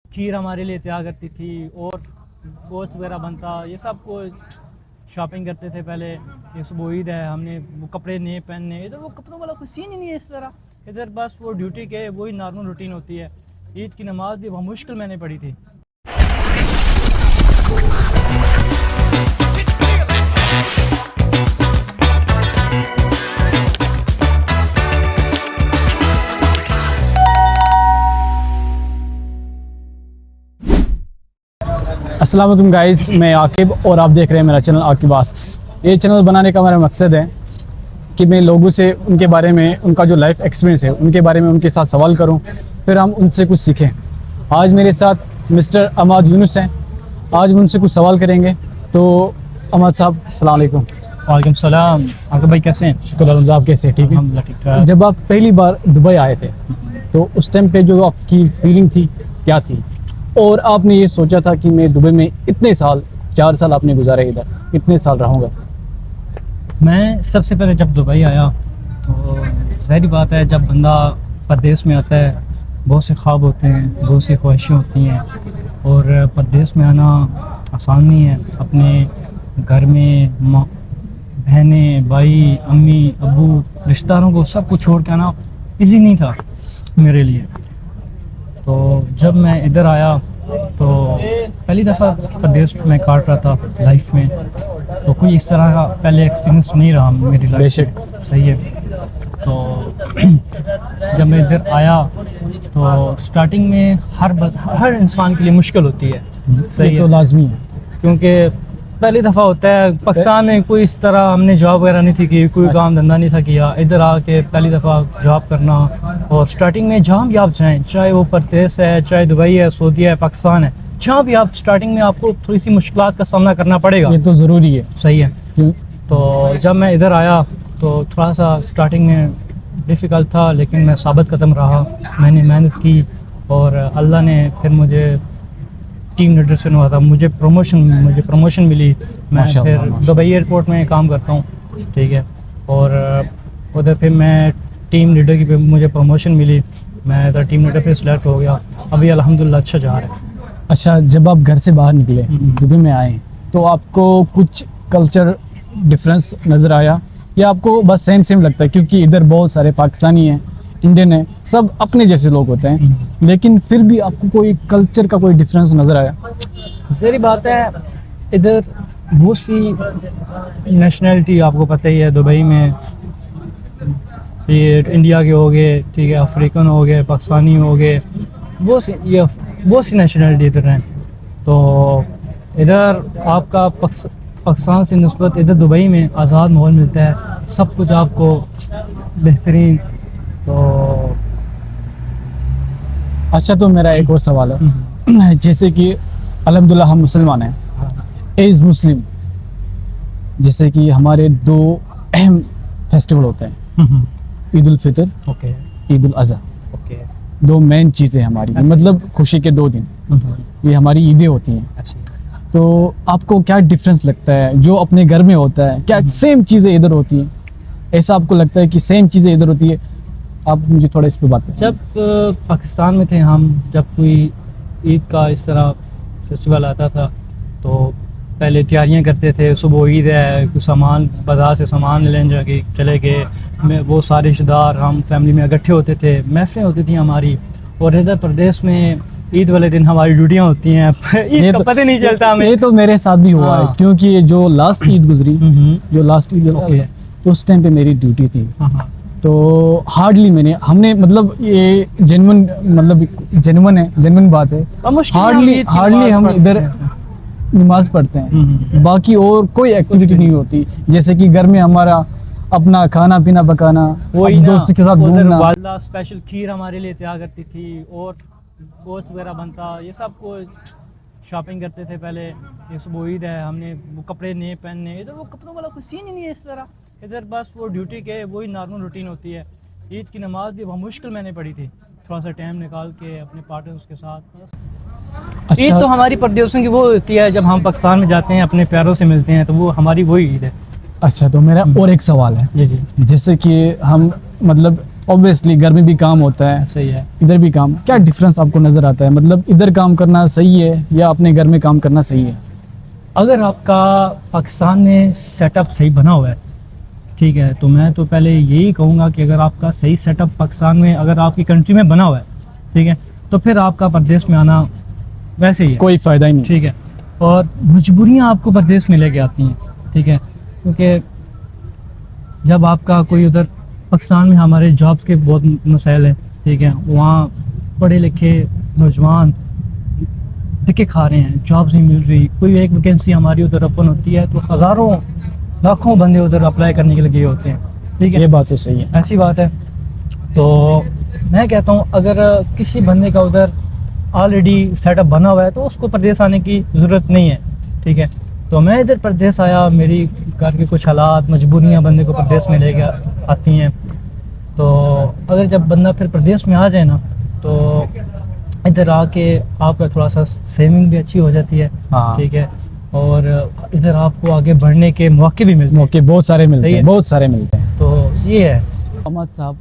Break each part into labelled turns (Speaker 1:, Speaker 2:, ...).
Speaker 1: खीर हमारे लिए तैयार करती थी और गोश्त वगैरह बनता, ये सब कुछ शॉपिंग करते थे पहले। ये सुबह ईद है, हमने वो कपड़े नए पहनने, इधर वो कपड़ों वाला कोई सीन ही नहीं है इस तरह। इधर बस वो ड्यूटी के वही नॉर्मल रूटीन होती है। ईद की नमाज़ भी बहुत मुश्किल मैंने पढ़ी थी।
Speaker 2: अस्सलाम वालेकुम गाइस, मैं आकिब और आप देख रहे हैं मेरा चैनल आकिब आस्क्स। ये चैनल बनाने का मेरा मकसद है कि मैं लोगों से उनके बारे में, उनका जो लाइफ एक्सपीरियंस है उनके बारे में उनके साथ सवाल करूं, फिर हम उनसे कुछ सीखें। आज मेरे साथ मिस्टर अहमद यूनुस हैं। आज हम उनसे कुछ सवाल करेंगे। तो अहमद साहब, अस्सलाम वालेकुम।
Speaker 1: वालेकुम सलाम। आकिब भाई कैसे हैं?
Speaker 2: शुक्र अल्हम्दुलिल्लाह, आप कैसे हैं? ठीक है,
Speaker 1: अल्हम्दुलिल्लाह ठीक ठाक।
Speaker 2: जब आप पहली बार दुबई आए थे तो उस टाइम पे जो आपकी फीलिंग थी क्या थी, और आपने ये सोचा था कि मैं दुबई में इतने साल, 4 साल आपने गुजारे इधर, इतने साल रहूँगा?
Speaker 1: मैं सबसे पहले जब दुबई आया तो ज़ाहिर बात है, जब बंदा परदेश में आता है बहुत से ख्वाब होते हैं, बहुत सी ख्वाहिशें होती हैं, और परदेश में आना आसान नहीं है। अपने घर में बहनें, भाई, अम्मी, अब्बू, रिश्तेदारों को सबको छोड़ के आना इजी नहीं था मेरे लिए। तो जब मैं इधर आया तो पहली दफ़ा परदेश में काट रहा था लाइफ में, तो कोई इस तरह का पहले एक्सपीरियंस नहीं रहा मेरी लाइफ।
Speaker 2: बेशक
Speaker 1: सही है। तो जब मैं इधर आया तो स्टार्टिंग में हर इंसान के लिए मुश्किल होती है। सही
Speaker 2: तो
Speaker 1: है,
Speaker 2: लाजमी है
Speaker 1: क्योंकि पहली दफ़ा होता है। पाकिस्तान में कोई इस तरह हमने जॉब वगैरह नहीं थी की, कोई काम धंधा नहीं था किया। इधर आके पहली दफ़ा जॉब करना, और स्टार्टिंग में जहाँ भी आप जाएँ, चाहे वो परदेश है, चाहे दुबई है, सऊदी है, पाकिस्तान है, जहाँ भी आप स्टार्टिंग में आपको थोड़ी सी मुश्किलात का सामना करना पड़ेगा।
Speaker 2: ये तो ज़रूरी है।
Speaker 1: सही है।
Speaker 2: क्यों?
Speaker 1: तो जब मैं इधर आया तो थोड़ा सा स्टार्टिंग में डिफ़िकल्ट था, लेकिन मैं साबित कदम रहा, मैंने मेहनत की, और अल्लाह ने फिर मुझे टीम लीडर से हुआ था, मुझे प्रमोशन मिली। मैं फिर दुबई एयरपोर्ट में काम करता हूँ, ठीक है, और उधर फिर मैं टीम लीडर की मुझे प्रमोशन मिली। मैं इधर टीम लीडर पे सिलेक्ट हो गया। अभी अल्हम्दुलिल्लाह अच्छा जा रहा है।
Speaker 2: अच्छा, जब आप घर से बाहर निकले, दुबई में आए, तो आपको कुछ कल्चर डिफरेंस नज़र आया, या आपको बस सेम सेम लगता है? क्योंकि इधर बहुत सारे पाकिस्तानी हैं, इंडियन है, सब अपने जैसे लोग होते हैं, लेकिन फिर भी आपको कोई कल्चर का कोई डिफरेंस नज़र आया?
Speaker 1: ज़ाहिर बात है, इधर बहुत सी नेशनैलिटी आपको पता ही है दुबई में। ये इंडिया के हो गए, ठीक है, अफ्रीकन हो गए, पाकिस्तानी हो गए, बहुत सी नेशनैलिटी इधर हैं। तो इधर आपका पाकिस्तान से निस्बत इधर दुबई में आज़ाद माहौल मिलता है, सब कुछ आपको बेहतरीन। तो
Speaker 2: अच्छा, तो मेरा एक और सवाल है, जैसे कि अल्हम्दुलिल्लाह हम मुसलमान हैं, एज मुस्लिम, जैसे कि हमारे 2 अहम फेस्टिवल होते हैं, Eid ul Fitr,
Speaker 1: okay,
Speaker 2: Eid ul Azha.
Speaker 1: Okay,
Speaker 2: 2 main चीज़ें हमारी, मतलब खुशी के 2 दिन, ये हमारी ईदें होती हैं।
Speaker 1: अच्छा।
Speaker 2: तो आपको क्या डिफरेंस लगता है जो अपने घर में होता है? क्या सेम चीज़ें इधर होती हैं? ऐसा आपको लगता है कि सेम चीज़ें इधर होती है? आप मुझे थोड़ा इस पे बात करें।
Speaker 1: जब पाकिस्तान में थे हम, जब कोई ईद का इस तरह फेस्टिवल आता था तो पहले तैयारियां करते थे। सुबह ईद है, कुछ सामान बाज़ार से सामान लेने जाके चले गए, वो सारे रिश्तेदार हम फैमिली में इकट्ठे होते थे, महफिलें होती थी हमारी। और इधर प्रदेश में ईद वाले दिन हमारी ड्यूटियाँ होती हैं, ईद का पता नहीं चलता हमें।
Speaker 2: ये तो मेरे साथ भी हुआ है,
Speaker 1: हाँ।
Speaker 2: क्योंकि ये जो लास्ट ईद गुजरी, जो लास्ट ईद
Speaker 1: ओके,
Speaker 2: उस टाइम पे मेरी ड्यूटी थी।
Speaker 1: हाँ,
Speaker 2: तो हार्डली हमने मतलब ये जेन्युइन बात है, हार्डली हम इधर नमाज पढ़ते हैं, बाकी और कोई एक्टिविटी नहीं होती। जैसे कि घर में हमारा अपना खाना पीना पकाना, दोस्तों के साथ घूमना।
Speaker 1: वालदा स्पेशल खीर हमारे लिए तैयार करती थी, और गोश्त वगैरह बनता, ये सब कुछ शॉपिंग करते थे पहले। ये सुबह ईद है, हमने वो कपड़े नए पहनने, इधर वो कपड़ों वाला कोई सीन ही नहीं है इस तरह। इधर बस वो ड्यूटी के वही नॉर्मल रूटीन होती है। ईद की नमाज़ भी बहुत मुश्किल मैंने पढ़ी थी, थोड़ा सा टाइम निकाल के अपने पार्टनर्स के साथ।
Speaker 2: अच्छा।
Speaker 1: ईद तो हमारी परदेशों की वो होती है, जब हम पाकिस्तान में जाते हैं अपने प्यारों से मिलते हैं, तो वो हमारी वही ईद है।
Speaker 2: अच्छा, तो मेरा और एक सवाल है।
Speaker 1: जी जी।
Speaker 2: जैसे कि हम मतलब ऑब्वियसली घर में भी काम होता है,
Speaker 1: सही है।
Speaker 2: इधर भी काम, क्या डिफरेंस आपको नज़र आता है? मतलब इधर काम करना सही है या अपने घर में काम करना सही है?
Speaker 1: अगर आपका पाकिस्तान में सेटअप सही बना हुआ है, ठीक है, तो मैं तो पहले यही कहूँगा कि अगर आपका सही सेटअप पाकिस्तान में, अगर आपकी कंट्री में बना हुआ है, ठीक है, तो फिर आपका परदेश में आना वैसे ही है,
Speaker 2: कोई फ़ायदा ही नहीं।
Speaker 1: ठीक है। और मजबूरियाँ आपको परदेश में लेके आती हैं, ठीक है, क्योंकि जब आपका कोई उधर पाकिस्तान में हमारे जॉब्स के बहुत मसाइल हैं, ठीक है, वहाँ पढ़े लिखे नौजवान धक्के खा रहे हैं, जॉब्स नहीं मिल रही, कोई एक वैकेंसी हमारी उधर ओपन होती है तो हज़ारों लाखों बंदे उधर अप्लाई करने के लिए गए होते हैं, ठीक है,
Speaker 2: ये बात तो सही है।
Speaker 1: ऐसी बात है। तो मैं कहता हूँ अगर किसी बंदे का उधर ऑलरेडी सेटअप बना हुआ है तो उसको प्रदेश आने की ज़रूरत नहीं है, ठीक है। तो मैं इधर प्रदेश आया, मेरी घर के कुछ हालात मजबूरियाँ बंदे को प्रदेश में लेके आती हैं। तो अगर जब बंदा फिर प्रदेश में आ जाए ना, तो इधर आके आपका थोड़ा सा सेविंग भी अच्छी हो जाती है,
Speaker 2: हाँ।
Speaker 1: ठीक है, और इधर आपको आगे बढ़ने के मौके भी मिलते हैं।
Speaker 2: मौके बहुत सारे मिलते
Speaker 1: सही
Speaker 2: हैं,
Speaker 1: है।
Speaker 2: बहुत सारे मिलते हैं।
Speaker 1: तो ये है।
Speaker 2: अहमद साहब,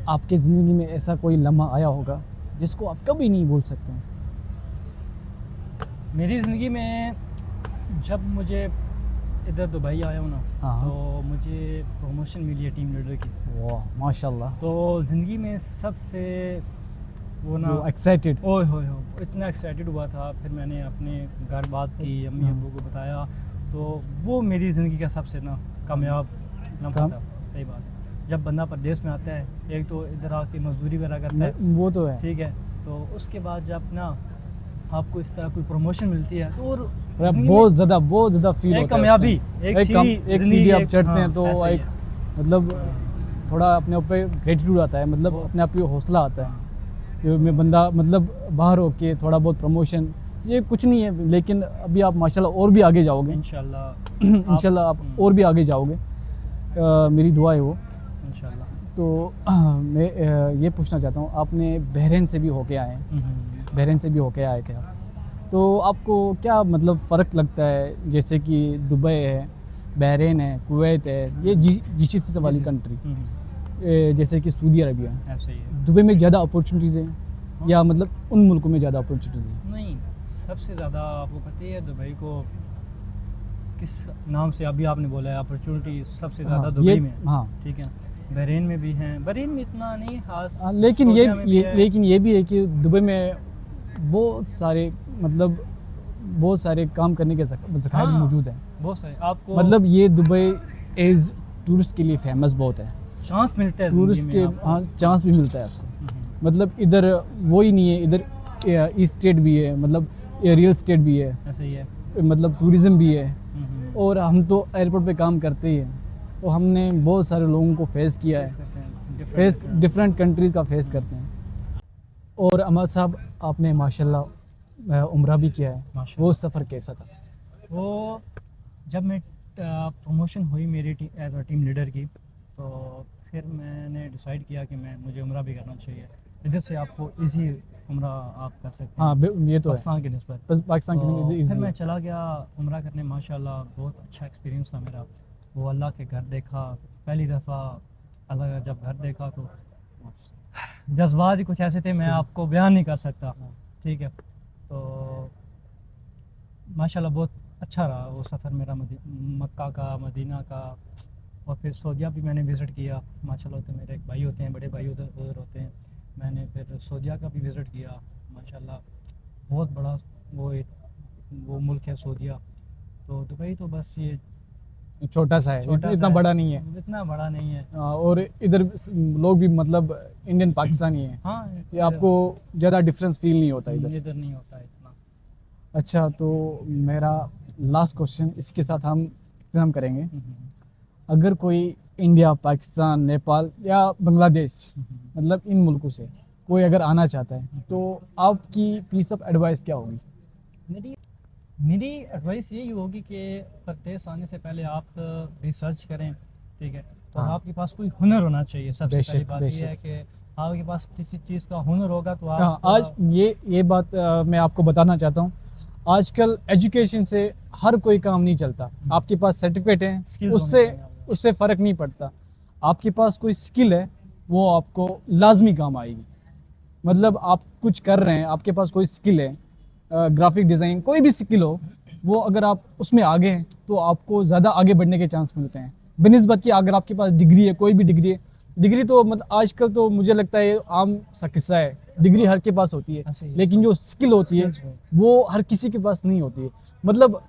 Speaker 2: आपके ज़िंदगी में ऐसा कोई लम्हा आया होगा जिसको आप कभी नहीं भूल सकते?
Speaker 1: मेरी ज़िंदगी में जब मुझे इधर दुबई आया हूँ ना,
Speaker 2: हाँ।
Speaker 1: तो मुझे प्रमोशन मिली है टीम लीडर की।
Speaker 2: वाह माशाल्लाह।
Speaker 1: तो ज़िंदगी में सबसे वो ना
Speaker 2: एक्साइटेड।
Speaker 1: ओए होए हो इतना एक्साइटेड हुआ था। फिर मैंने अपने घर बात की, अम्मी अब्बू को बताया, तो वो मेरी ज़िंदगी का सबसे ना कामयाब लम्हा था। सही बात है। जब बंदा प्रदेश में आता है, एक तो इधर आके मजदूरी वगैरह करता है,
Speaker 2: वो तो है।
Speaker 1: ठीक है, तो उसके बाद जब ना आपको इस तरह कोई प्रमोशन मिलती है तो और
Speaker 2: बहुत ज़्यादा फील
Speaker 1: एक
Speaker 2: होता है
Speaker 1: कामयाबी,
Speaker 2: उसमें।
Speaker 1: एक
Speaker 2: सीढ़ी आप चढ़ते हैं तो
Speaker 1: ऐसा ही
Speaker 2: एक
Speaker 1: है।
Speaker 2: मतलब थोड़ा अपने ऊपर ग्रेटिट्यूड आता है, मतलब अपने आप पे हौसला आता है कि मैं बंदा मतलब बाहर होके थोड़ा बहुत प्रमोशन ये कुछ नहीं है, लेकिन अभी आप माशाल्लाह और भी आगे जाओगे
Speaker 1: इंशाल्लाह।
Speaker 2: इंशाल्लाह आप और भी आगे जाओगे, मेरी दुआ है वो।
Speaker 1: इंशाल्लाह।
Speaker 2: तो मैं ये पूछना चाहता हूँ, आपने बहरीन से भी होके आए हैं, बहरीन से भी होके आए थे आप, तो आपको क्या मतलब फ़र्क लगता है? जैसे कि दुबई है, बहरीन है, कुवैत है, ये जीसीसी वाली कंट्री, जैसे कि सऊदी अरबिया,
Speaker 1: ऐसे ही है।
Speaker 2: दुबई में ज़्यादा अपॉर्चुनिटीज़ हैं या मतलब उन मुल्कों में ज़्यादा अपॉर्चुनिटीज़ हैं?
Speaker 1: नहीं, सबसे ज़्यादा आपको पता ही है दुबई को किस नाम से अभी आपने बोला है, अपॉर्चुनिटी सबसे ज़्यादा दुबई में है,
Speaker 2: हाँ,
Speaker 1: ठीक है। बहरीन में भी हैं, बहरीन में इतना नहीं खास,
Speaker 2: लेकिन
Speaker 1: सऊदीया में भी है।
Speaker 2: लेकिन ये भी है कि दुबई में बहुत सारे मतलब बहुत सारे काम करने के ज़खायर
Speaker 1: हाँ,
Speaker 2: मौजूद हैं।
Speaker 1: बहुत सारे आपको
Speaker 2: मतलब ये दुबई एज टूरिस्ट के लिए फेमस बहुत है,
Speaker 1: चांस मिलता है
Speaker 2: टूरिस्ट
Speaker 1: ज़िंदगी
Speaker 2: के,
Speaker 1: में आपको।
Speaker 2: हाँ चांस भी मिलता है आपको। मतलब इधर वो ही नहीं है, इधर ईस्ट स्टेट भी है, मतलब रियल स्टेट भी है,
Speaker 1: ऐसे ही है।
Speaker 2: मतलब टूरिज़्म भी है, और हम तो एयरपोर्ट पे काम करते ही हैं, तो हमने बहुत सारे लोगों को फेस किया है, डिफरेंट कंट्रीज़ का फेस करते हैं। और अमर साहब, आपने माशाल्लाह उम्रा भी किया है,
Speaker 1: माशाल्लाह।
Speaker 2: वो सफ़र कैसा था?
Speaker 1: वो जब मैं प्रमोशन हुई मेरी एज अ टीम लीडर की, तो फिर मैंने डिसाइड किया कि मुझे उम्रा भी करना चाहिए। इधर से आपको इजी उम्रा आप कर सकते हैं,
Speaker 2: हाँ ये तो है,
Speaker 1: पाकिस्तान की निस्बत।
Speaker 2: बस पाकिस्तान
Speaker 1: तो
Speaker 2: के लिए
Speaker 1: फिर मैं
Speaker 2: easy
Speaker 1: चला गया उम्रा करने, माशाल्लाह बहुत अच्छा एक्सपीरियंस था मेरा। वो अल्लाह के घर देखा, पहली दफ़ा अल्लाह का जब घर देखा तो जज्बात ही कुछ ऐसे थे, मैं आपको बयान नहीं कर सकता, ठीक है। तो माशाल्लाह बहुत अच्छा रहा वो सफ़र मेरा, मक्का का, मदीना का, और फिर सऊदीया भी मैंने विज़िट किया। माशाल्लाह तो मेरे एक भाई होते हैं, बड़े भाई उधर होते हैं, मैंने फिर सऊदीया का भी विज़िट किया। माशाल्लाह बहुत बड़ा वो मुल्क है सऊदीया। तो दुबई तो बस ये
Speaker 2: छोटा सा है,
Speaker 1: छोटा
Speaker 2: इतना
Speaker 1: सा
Speaker 2: बड़ा नहीं है।
Speaker 1: इतना बड़ा नहीं है।
Speaker 2: और इधर लोग भी मतलब इंडियन पाकिस्तानी है,
Speaker 1: हाँ,
Speaker 2: ये आपको ज़्यादा डिफरेंस फील नहीं होता इधर।
Speaker 1: इधर नहीं होता है इतना।
Speaker 2: अच्छा, तो मेरा लास्ट क्वेश्चन, इसके साथ हम इख्तिताम करेंगे। अगर कोई इंडिया, पाकिस्तान, नेपाल या बांग्लादेश, मतलब इन मुल्कों से कोई अगर आना चाहता है, तो आपकी पीस ऑफ एडवाइस क्या होगी?
Speaker 1: मेरी एडवाइस यही होगी कि प्रदेश आने से पहले आप रिसर्च करें, ठीक है, और
Speaker 2: हाँ।
Speaker 1: आपके पास कोई हुनर होना चाहिए। सबसे
Speaker 2: बेशक,
Speaker 1: पहली बात ये
Speaker 2: बेशक।
Speaker 1: है कि आपके पास किसी चीज़ का हुनर होगा तो
Speaker 2: हाँ,
Speaker 1: आप
Speaker 2: आज ये बात मैं आपको बताना चाहता हूँ। आजकल एजुकेशन से हर कोई काम नहीं चलता। आपके पास सर्टिफिकेट है,
Speaker 1: Skills
Speaker 2: उससे
Speaker 1: होने चाहिए।
Speaker 2: उससे फ़र्क नहीं पड़ता। आपके पास कोई स्किल है, वो आपको लाजमी काम आएगी। मतलब आप कुछ कर रहे हैं, आपके पास कोई स्किल है, ग्राफिक डिज़ाइन कोई भी स्किल हो, वो अगर आप उसमें आगे हैं तो आपको ज़्यादा आगे बढ़ने के चांस मिलते हैं बनिस्बत कि अगर आपके पास डिग्री है, कोई भी डिग्री है। डिग्री तो मतलब आजकल तो मुझे लगता है आम सा किस्सा है, डिग्री हर के पास होती है,
Speaker 1: अच्छा, ये
Speaker 2: लेकिन जो स्किल होती है
Speaker 1: skills है।
Speaker 2: वो हर किसी के पास नहीं होती है। मतलब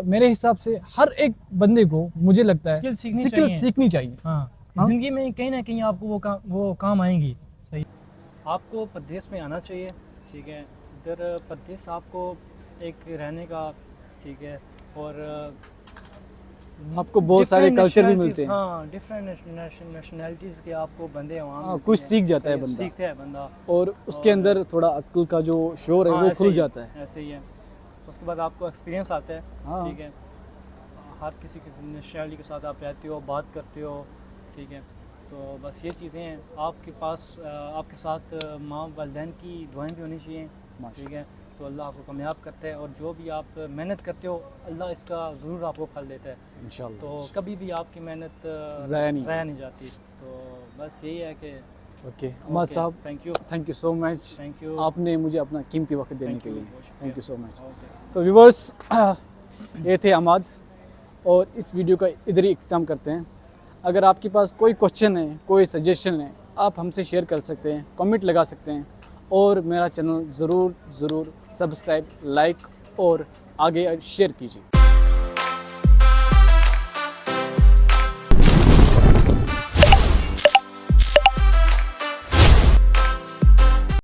Speaker 2: मेरे हिसाब से हर एक बंदे को मुझे लगता है
Speaker 1: स्किल सीखनी
Speaker 2: स्किल
Speaker 1: चाहिए।
Speaker 2: सीखनी चाहिए।
Speaker 1: हाँ,
Speaker 2: हाँ?
Speaker 1: ज़िंदगी में कहीं ना कहीं आपको वो काम आएंगी। सही, आपको प्रदेश में आना चाहिए, ठीक है। इधर प्रदेश आपको एक रहने का, ठीक है, और
Speaker 2: आपको बहुत सारे
Speaker 1: different
Speaker 2: कल्चर भी
Speaker 1: nationalities,
Speaker 2: मिलते हैं।
Speaker 1: हाँ, डिफरेंट नेशनैलिटीज़ के आपको बंदे वहाँ
Speaker 2: हाँ,
Speaker 1: मिलते
Speaker 2: कुछ
Speaker 1: हैं।
Speaker 2: सीख जाता है
Speaker 1: सही
Speaker 2: बंदा।
Speaker 1: सीखते हैं बंदा।
Speaker 2: और उसके अंदर थोड़ा अक्ल का जो शोर है
Speaker 1: हाँ,
Speaker 2: वो
Speaker 1: ऐसे
Speaker 2: खुल
Speaker 1: ही
Speaker 2: जाता है।
Speaker 1: ऐसे ही है। उसके बाद आपको एक्सपीरियंस आता है,
Speaker 2: हाँ।
Speaker 1: ठीक है। हर किसी नेशनैलिटी के साथ आप रहते हो, बात करते हो, ठीक है। तो बस ये चीज़ें हैं। आपके पास आपके साथ माँ वालिदैन की दुआएं भी होनी चाहिए, ठीक है। तो अल्लाह आपको कामयाब करता है, और जो भी आप मेहनत करते हो अल्लाह इसका ज़रूर आपको फल देता है।
Speaker 2: इंशाल्लाह।
Speaker 1: तो कभी भी आपकी मेहनत
Speaker 2: ज़ाया नहीं
Speaker 1: ज़ाया नहीं जाती। तो बस यही है कि
Speaker 2: ओके अम्माद साहब, thank you so much.
Speaker 1: Thank you.
Speaker 2: आपने मुझे अपना कीमती वक्त देने
Speaker 1: Thank
Speaker 2: के
Speaker 1: you,
Speaker 2: लिए
Speaker 1: बहुत शुक्रिया।
Speaker 2: Thank you so much.
Speaker 1: Okay.
Speaker 2: तो व्यूवर्स, ये थे अम्माद, और इस वीडियो का इधर ही इख्तिताम करते हैं। अगर आपके पास कोई क्वेश्चन है, कोई सजेशन है, आप हमसे शेयर कर सकते हैं, कमेंट लगा सकते हैं, और मेरा चैनल ज़रूर सब्सक्राइब, लाइक और आगे शेयर कीजिए।